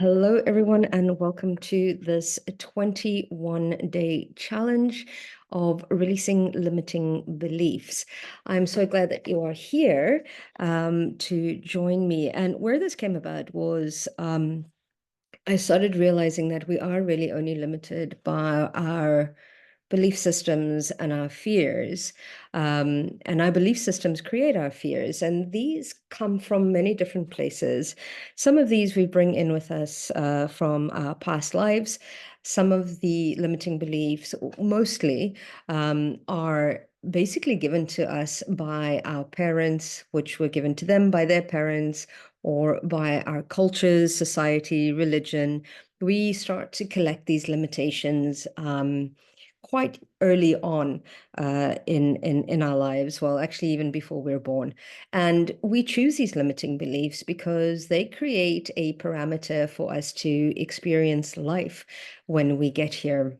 Hello, everyone, and welcome to this 21-day challenge of releasing limiting beliefs. I'm so glad that you are here to join me. And where this came about was I started realizing that we are really only limited by our belief systems and our fears. And our belief systems create our fears, and these come from many different places. Some of these we bring in with us from our past lives. Some of the limiting beliefs, mostly, are basically given to us by our parents, which were given to them by their parents, or by our cultures, society, religion. We start to collect these limitations quite early on in our lives. Well, actually, even before we're born. And we choose these limiting beliefs because they create a parameter for us to experience life when we get here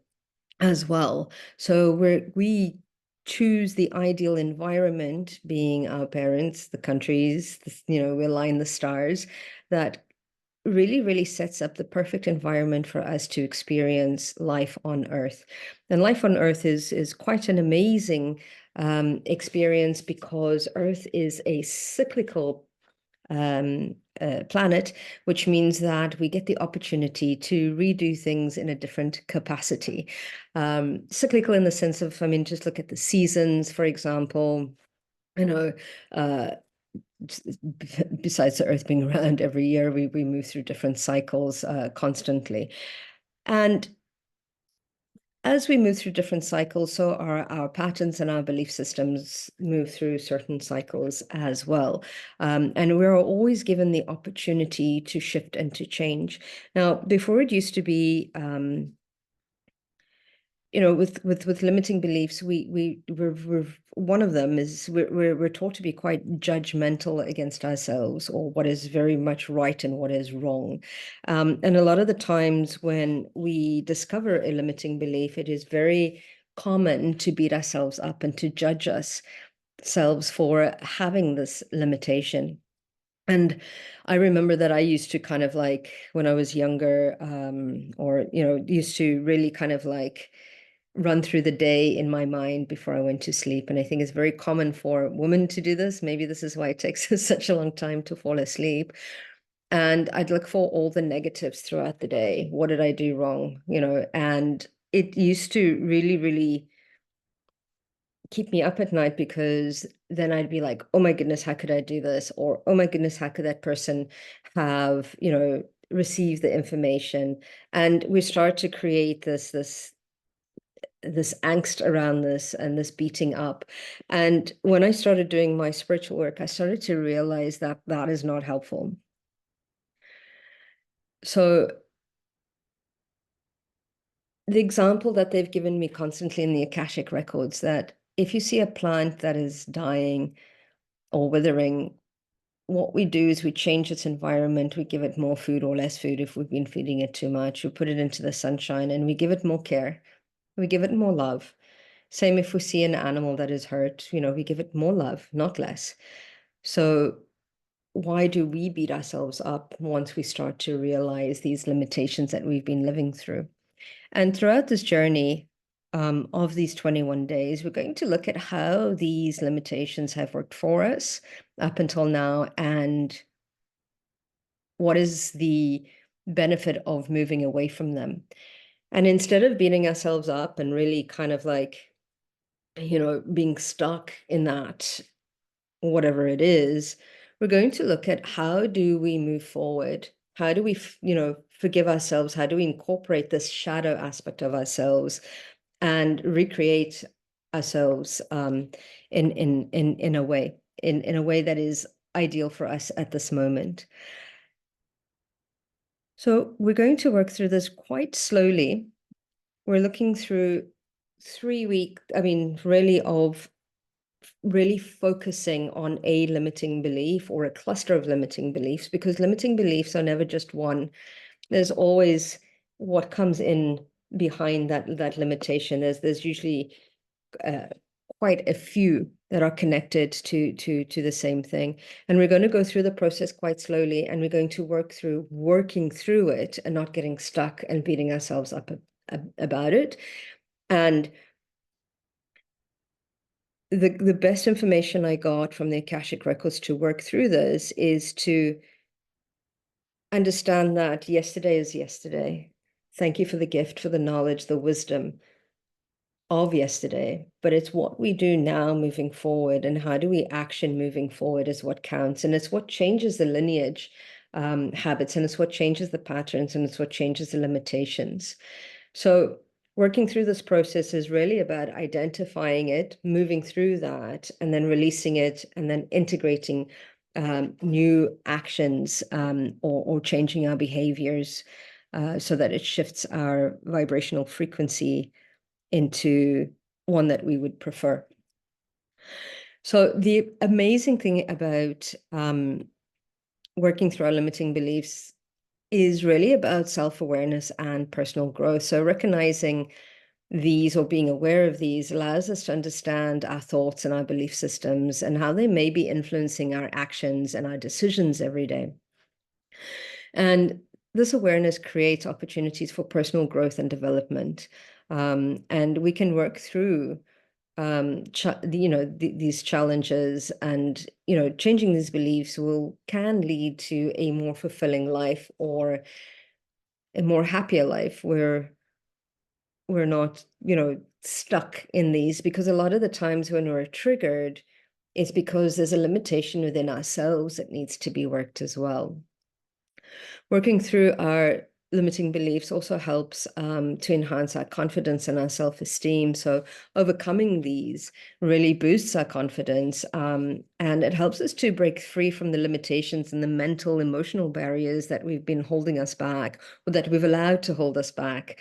as well. So we choose the ideal environment, being our parents, the countries, we align the stars, that really, really sets up the perfect environment for us to experience life on Earth. And life on Earth is quite an amazing experience because Earth is a cyclical planet, which means that we get the opportunity to redo things in a different capacity. Cyclical in the sense of, I mean, just look at the seasons, for example. You know, uh, besides the Earth being around every year, we move through different cycles constantly. And as we move through different cycles, so our patterns and our belief systems move through certain cycles as well. And we're always given the opportunity to shift and to change. Now, before it used to be with limiting beliefs, we're one of them is we're taught to be quite judgmental against ourselves, or what is very much right and what is wrong. And a lot of the times when we discover a limiting belief, it is very common to beat ourselves up and to judge ourselves for having this limitation. And I remember that I used to kind of like, when I was younger, or used to really kind of like run through the day in my mind before I went to sleep. And I think it's very common for women to do this. Maybe this is why it takes us such a long time to fall asleep. And I'd look for all the negatives throughout the day. What did I do wrong? And it used to really, really keep me up at night, because then I'd be like, oh my goodness, how could I do this? Or, oh my goodness, how could that person have, received the information? And we start to create this angst around this and this beating up. And when I started doing my spiritual work, I started to realize that that is not helpful. So the example that they've given me constantly in the Akashic Records, that if you see a plant that is dying or withering, what we do is we change its environment. We give it more food or less food if we've been feeding it too much. We put it into the sunshine and we give it more care. We give it more love. Same if we see an animal that is hurt, we give it more love, not less. So why do we beat ourselves up once we start to realize these limitations that we've been living through? And throughout this journey of these 21 days, we're going to look at how these limitations have worked for us up until now, and what is the benefit of moving away from them. And instead of beating ourselves up and really kind of like, being stuck in that, whatever it is, we're going to look at how do we move forward? How do we, forgive ourselves? How do we incorporate this shadow aspect of ourselves and recreate ourselves in a way, in a way that is ideal for us at this moment? So we're going to work through this quite slowly. We're looking through 3 week, I mean, really focusing on a limiting belief or a cluster of limiting beliefs, because limiting beliefs are never just one. There's always what comes in behind that limitation. There's usually quite a few that are connected to the same thing. And we're going to go through the process quite slowly, and we're going to working through it and not getting stuck and beating ourselves up about it. And the best information I got from the Akashic Records to work through this is to understand that yesterday is yesterday. Thank you for the gift, for the knowledge, the wisdom of yesterday, but it's what we do now moving forward, and how do we action moving forward is what counts. And it's what changes the lineage habits, and it's what changes the patterns, and it's what changes the limitations. So working through this process is really about identifying it, moving through that, and then releasing it, and then integrating new actions, or changing our behaviors so that it shifts our vibrational frequency into one that we would prefer. So the amazing thing about working through our limiting beliefs is really about self-awareness and personal growth. So recognizing these, or being aware of these, allows us to understand our thoughts and our belief systems and how they may be influencing our actions and our decisions every day. And this awareness creates opportunities for personal growth and development. And we can work through these challenges, and changing these beliefs can lead to a more fulfilling life, or a more happier life, where we're not stuck in these, because a lot of the times when we're triggered, it's because there's a limitation within ourselves that needs to be worked as well. Working through our limiting beliefs also helps to enhance our confidence and our self-esteem. So overcoming these really boosts our confidence, and it helps us to break free from the limitations and the mental, emotional barriers that we've been holding us back, or that we've allowed to hold us back.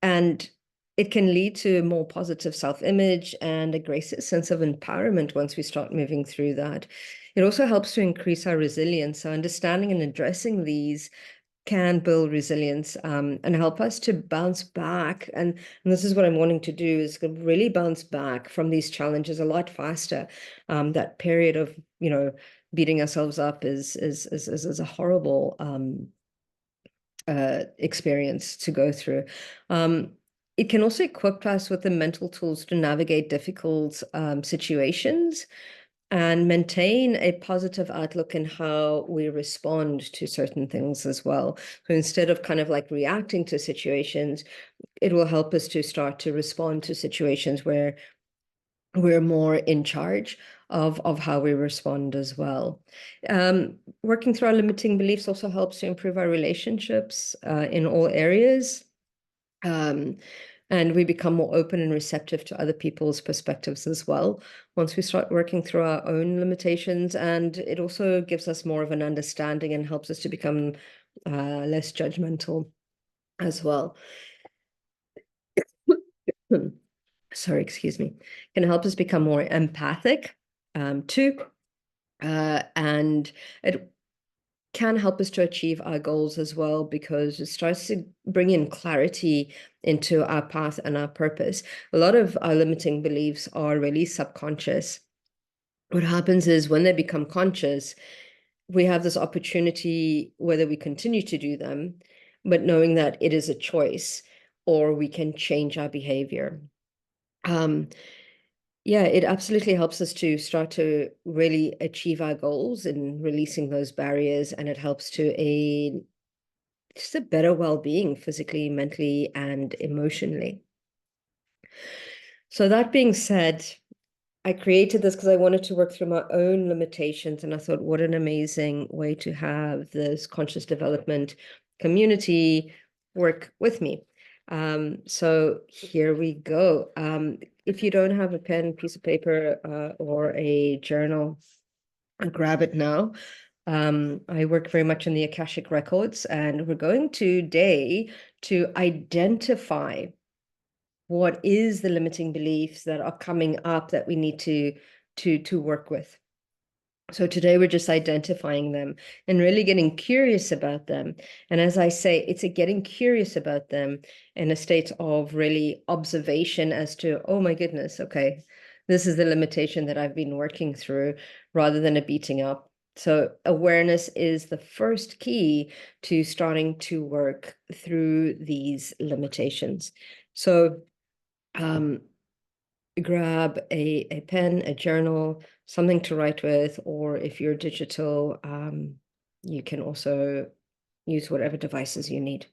And it can lead to a more positive self-image and a greater sense of empowerment once we start moving through that. It also helps to increase our resilience. So understanding and addressing these can build resilience, and help us to bounce back. And this is what I'm wanting to do, is really bounce back from these challenges a lot faster. That period of, beating ourselves up is a horrible experience to go through. It can also equip us with the mental tools to navigate difficult situations and maintain a positive outlook in how we respond to certain things as well. So instead of kind of like reacting to situations, it will help us to start to respond to situations where we're more in charge of how we respond as well. Working through our limiting beliefs also helps to improve our relationships in all areas. And we become more open and receptive to other people's perspectives as well, once we start working through our own limitations. And it also gives us more of an understanding and helps us to become less judgmental as well. Sorry, excuse me. Can help us become more empathic too. And it can help us to achieve our goals as well, because it starts to bring in clarity into our path and our purpose. A lot of our limiting beliefs are really subconscious. What happens is when they become conscious, we have this opportunity, whether we continue to do them, but knowing that it is a choice, or we can change our behavior. Yeah, it absolutely helps us to start to really achieve our goals and releasing those barriers, and it helps to just a better well-being physically, mentally, and emotionally. So that being said, I created this because I wanted to work through my own limitations, and I thought, what an amazing way to have this conscious development community work with me. So here we go. If you don't have a pen, piece of paper, or a journal, grab it now. I work very much in the Akashic Records, and we're going today to identify what is the limiting beliefs that are coming up that we need to work with. So today we're just identifying them and really getting curious about them. And as I say, it's a getting curious about them in a state of really observation as to, oh my goodness, okay, This is the limitation that I've been working through rather than a beating up. So awareness is the first key to starting to work through these limitations. So grab a pen, a journal, something to write with, or if you're digital, you can also use whatever devices you need.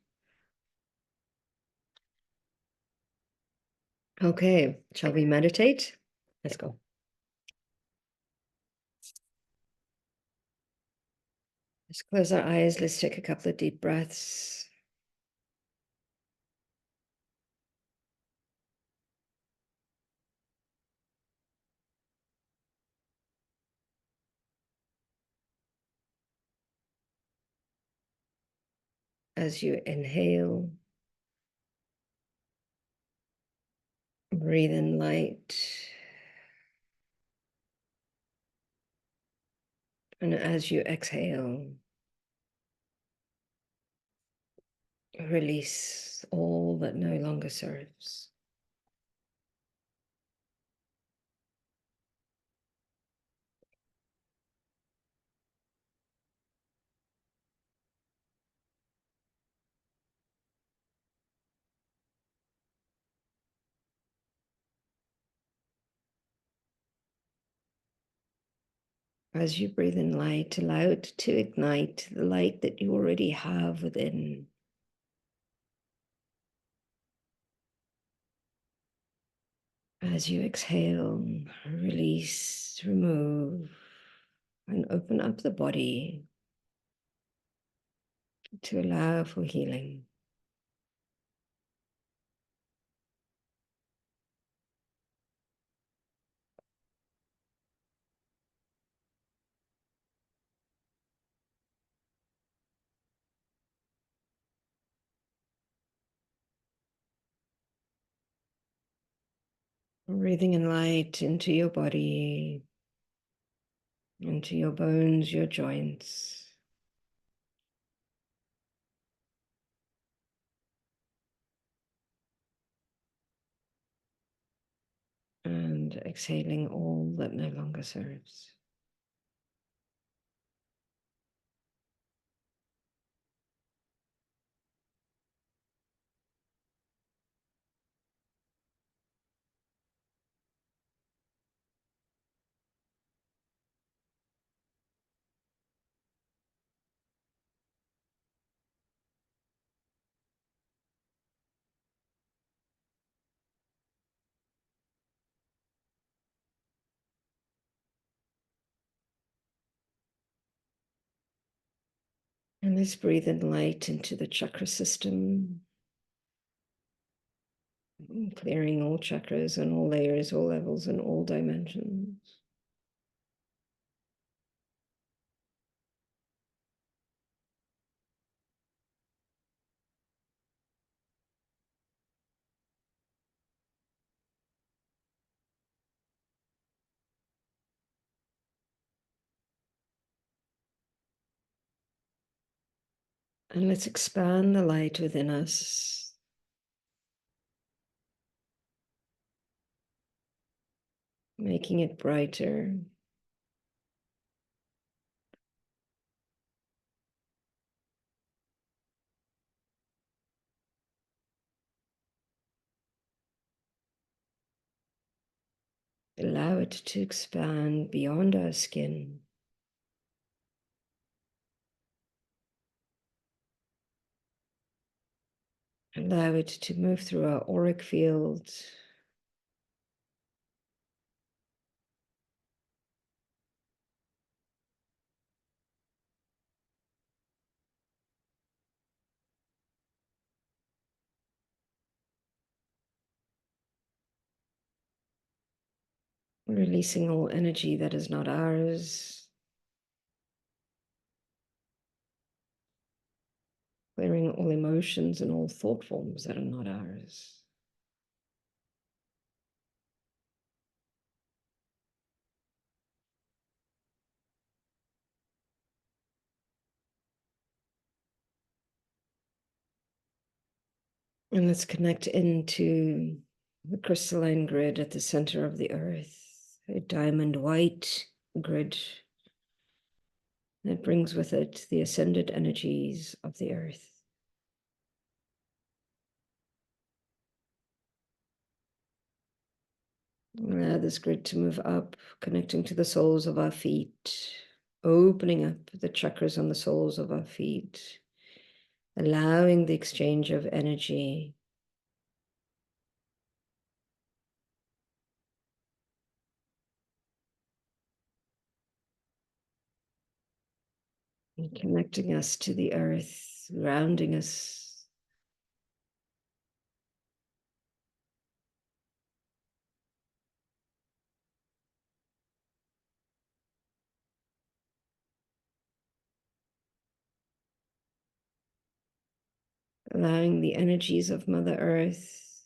Okay, shall we meditate? Let's go. Let's close our eyes. Let's take a couple of deep breaths. As you inhale, breathe in light. And as you exhale, release all that no longer serves. As you breathe in light, allow it to ignite the light that you already have within. As you exhale, release, remove, and open up the body to allow for healing. Breathing in light into your body, into your bones, your joints. And exhaling all that no longer serves. And let's breathe in light into the chakra system, clearing all chakras and all layers, all levels, and all dimensions. And let's expand the light within us, making it brighter. Allow it to expand beyond our skin. Allow it to move through our auric field, releasing all energy that is not ours, clearing all emotions and all thought forms that are not ours. And let's connect into the crystalline grid at the center of the earth. a diamond white grid that brings with it the ascended energies of the earth. Allow this grid to move up, connecting to the soles of our feet, opening up the chakras on the soles of our feet, allowing the exchange of energy. And connecting us to the earth, grounding us. Allowing the energies of Mother Earth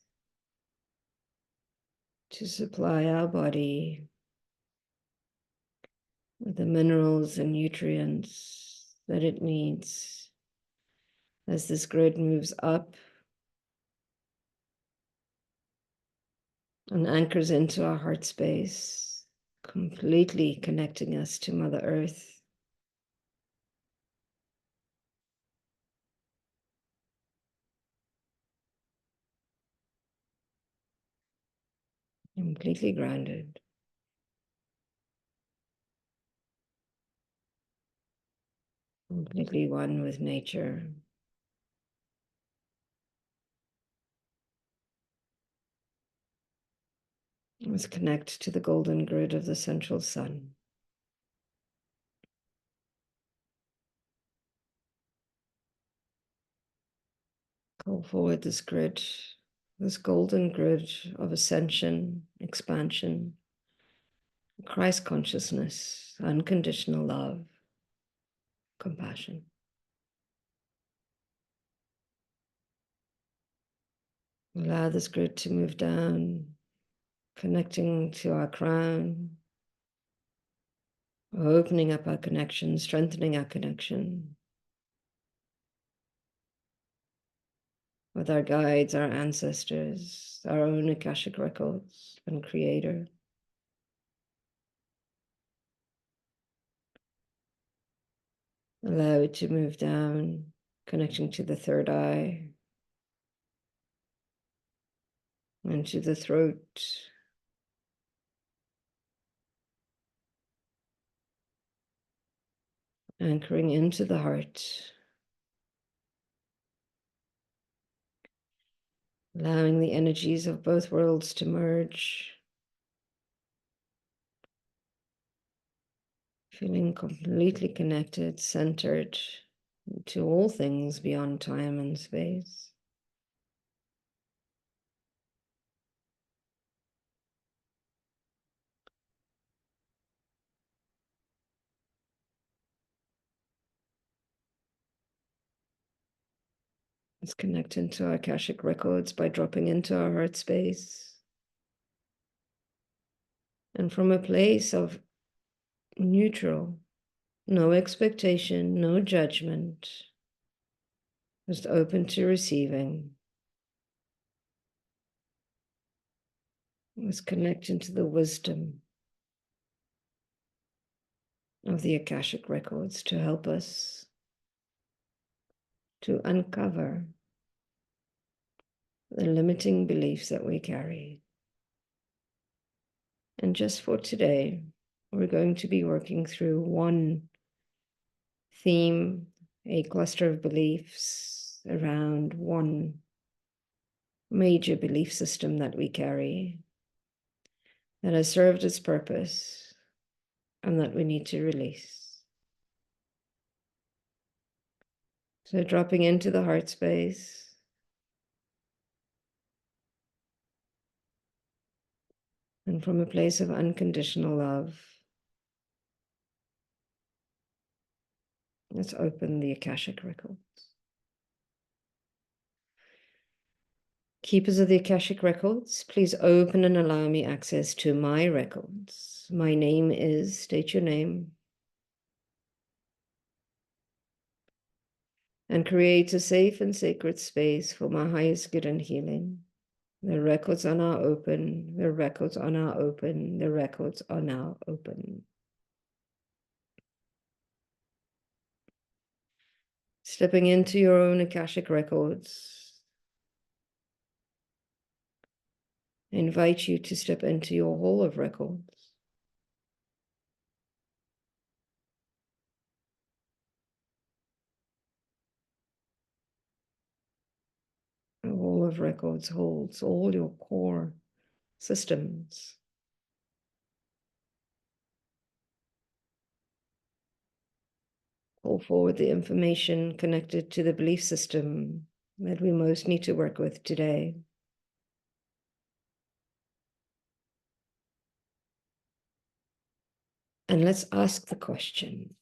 to supply our body with the minerals and nutrients that it needs as this grid moves up and anchors into our heart space, completely connecting us to Mother Earth. Completely grounded. Completely one with nature. Let's connect to the golden grid of the central sun. Call forward this grid, this golden grid of ascension, expansion, Christ consciousness, unconditional love, compassion. Allow this grid to move down, connecting to our crown, opening up our connection, strengthening our connection with our guides, our ancestors, our own Akashic Records and Creator. Allow it to move down, connecting to the third eye and to the throat, anchoring into the heart, allowing the energies of both worlds to merge, feeling completely connected, centered to all things beyond time and space. Let's connect into our Akashic Records by dropping into our heart space. And from a place of neutral, no expectation, no judgment, just open to receiving. Let's connect into the wisdom of the Akashic Records to help us to uncover the limiting beliefs that we carry. And just for today, we're going to be working through one theme, a cluster of beliefs around one major belief system that we carry that has served its purpose and that we need to release. So dropping into the heart space, and from a place of unconditional love, let's open the Akashic Records. Keepers of the Akashic Records, please open and allow me access to my records. My name is, state your name, and create a safe and sacred space for my highest good and healing. The records are now open. The records are now open. The records are now open. Stepping into your own Akashic records. I invite you to step into your hall of records. A hall of records holds all your core systems. Pull forward the information connected to the belief system that we most need to work with today. And let's ask the question,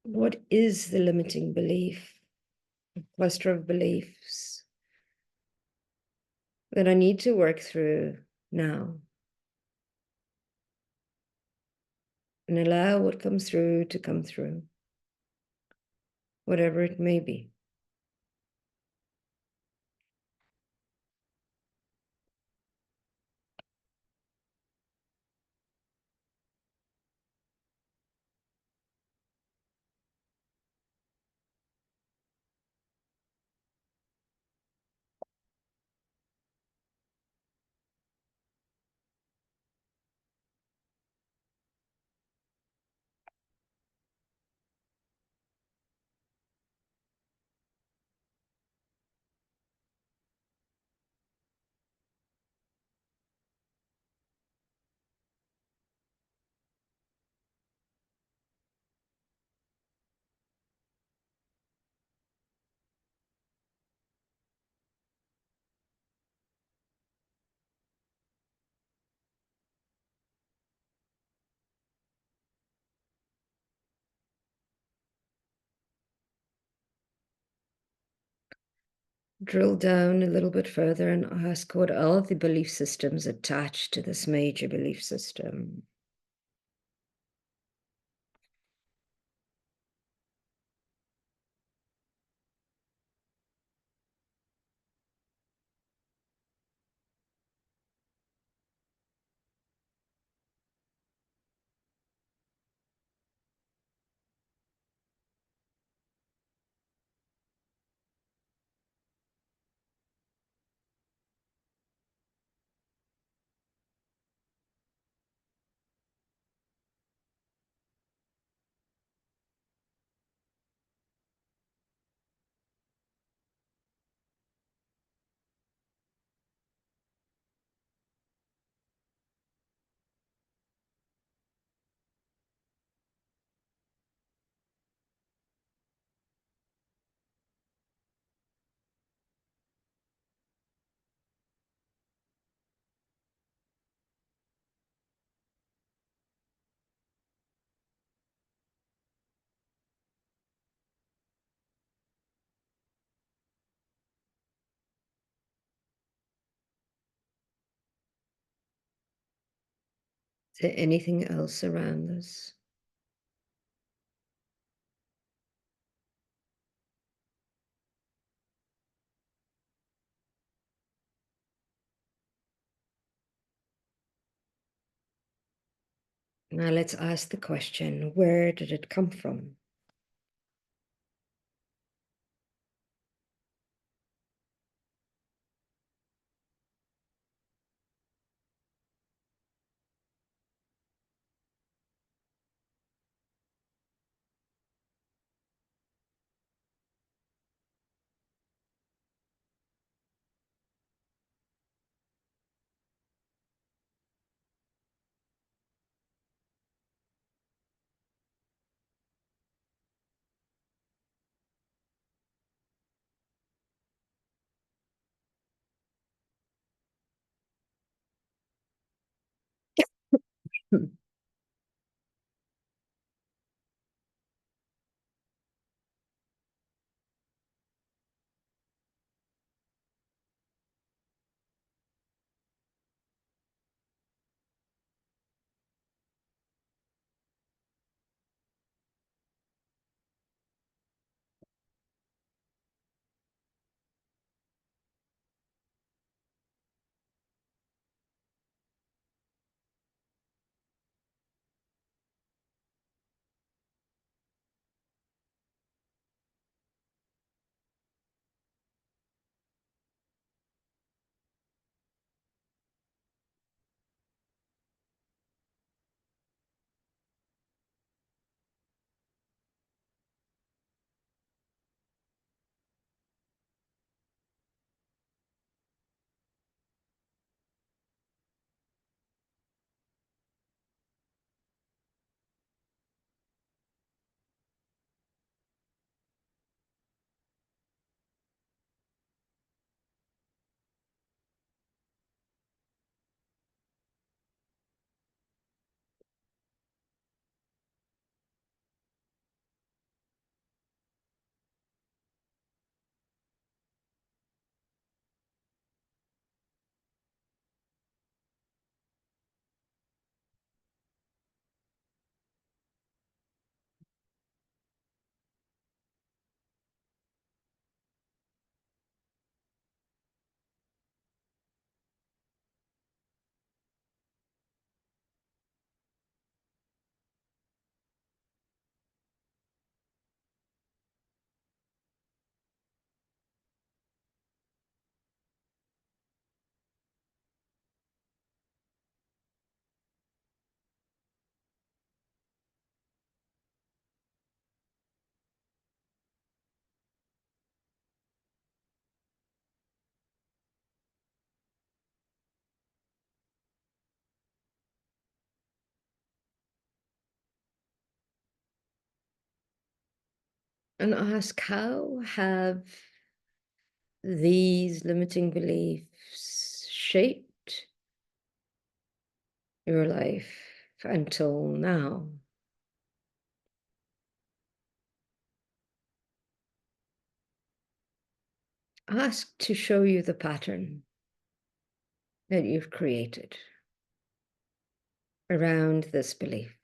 what is the limiting belief, a cluster of beliefs that I need to work through now? And allow what comes through to come through, whatever it may be. Drill down a little bit further and ask, what are the belief systems attached to this major belief system? Is there anything else around us? Now let's ask the question, where did it come from? And ask, how have these limiting beliefs shaped your life until now? Ask to show you the pattern that you've created around this belief.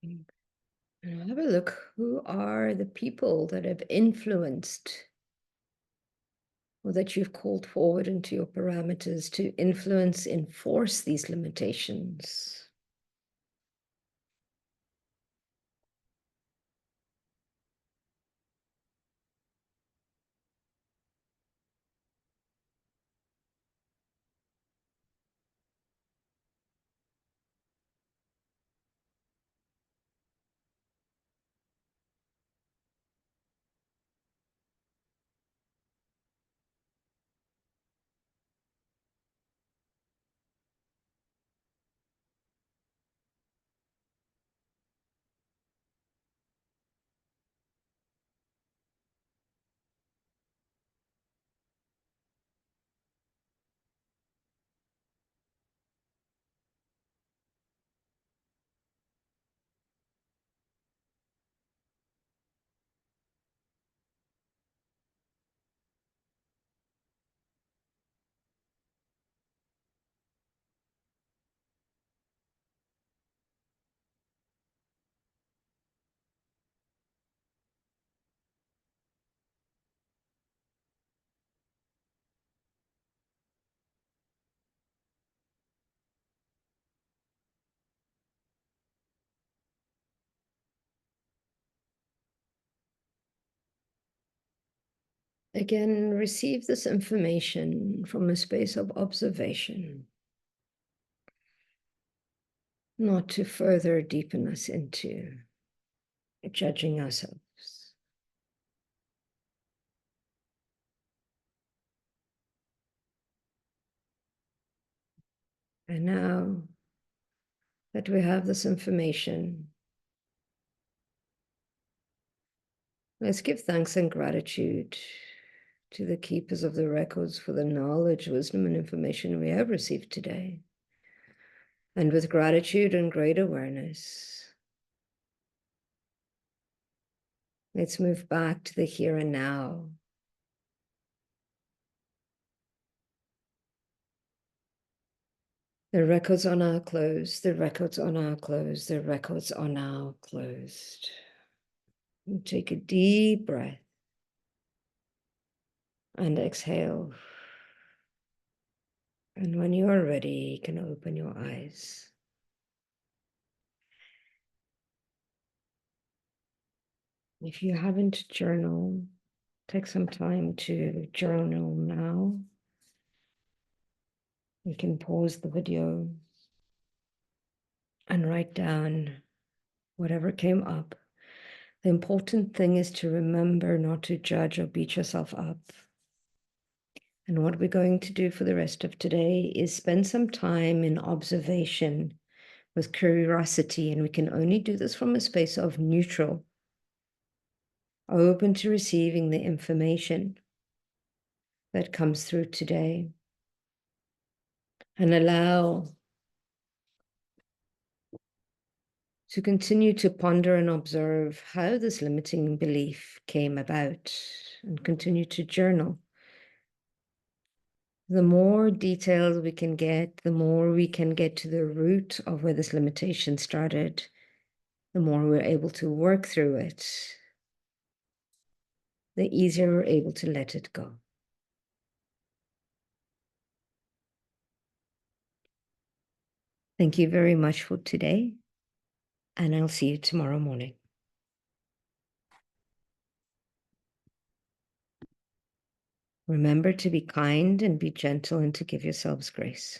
And have a look. Who are the people that have influenced or that you've called forward into your parameters to influence, enforce these limitations? Again, receive this information from a space of observation, not to further deepen us into judging ourselves. And now that we have this information, let's give thanks and gratitude to the keepers of the records for the knowledge, wisdom, and information we have received today. And with gratitude and great awareness, let's move back to the here and now. The records are now closed. The records are now closed. The records are now closed. And take a deep breath and exhale. And when you are ready, you can open your eyes. If you haven't journaled, take some time to journal now. You can pause the video and write down whatever came up. The important thing is to remember not to judge or beat yourself up. And what we're going to do for the rest of today is spend some time in observation with curiosity. And we can only do this from a space of neutral, open to receiving the information that comes through today. And allow to continue to ponder and observe how this limiting belief came about, and continue to journal. The more details we can get, the more we can get to the root of where this limitation started, the more we're able to work through it, the easier we're able to let it go. Thank you very much for today, and I'll see you tomorrow morning. Remember to be kind and be gentle and to give yourselves grace.